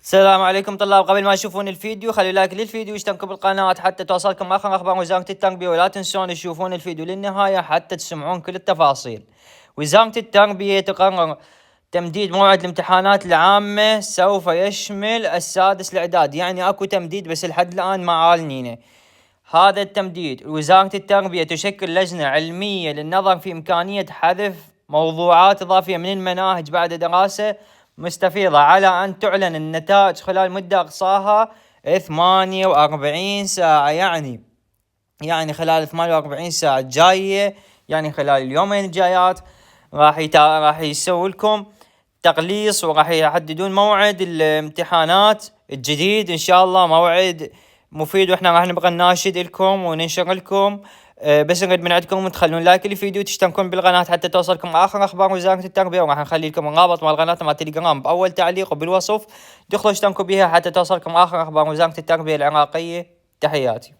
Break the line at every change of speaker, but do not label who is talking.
السلام عليكم طلاب. قبل ما تشوفون الفيديو خلوا لايك للفيديو واشتركوا بالقناة حتى توصلكم آخر أخبار وزارة التربية، ولا تنسون تشوفون الفيديو للنهاية حتى تسمعون كل التفاصيل. وزارة التربية تقرر تمديد موعد الامتحانات العامة، سوف يشمل السادس الإعدادي، يعني اكو تمديد بس لحد الآن ما عالنينه هذا التمديد. وزارة التربية تشكل لجنة علمية للنظر في إمكانية حذف موضوعات إضافية من المناهج بعد دراسة مستفيضة، على أن تعلن النتائج خلال مدة أقصاها 48 ساعة. يعني خلال 48 ساعة الجاية، يعني خلال اليومين الجايات راح يسوي لكم تقليص، وراح يحددون موعد الامتحانات الجديد ان شاء الله، موعد مفيد. واحنا راح نبقى نناشد لكم وننشر لكم. بس نريد من عندكم تخلون لايك للفيديو وتشتركون بالقناة حتى توصلكم اخر اخبار وزارة التربية. وراح نخلي لكم الرابط مال القناة مال تليجرام باول تعليق وبالوصف، دخلوا اشتركوا بها حتى توصلكم اخر اخبار وزارة التربية العراقية. تحياتي.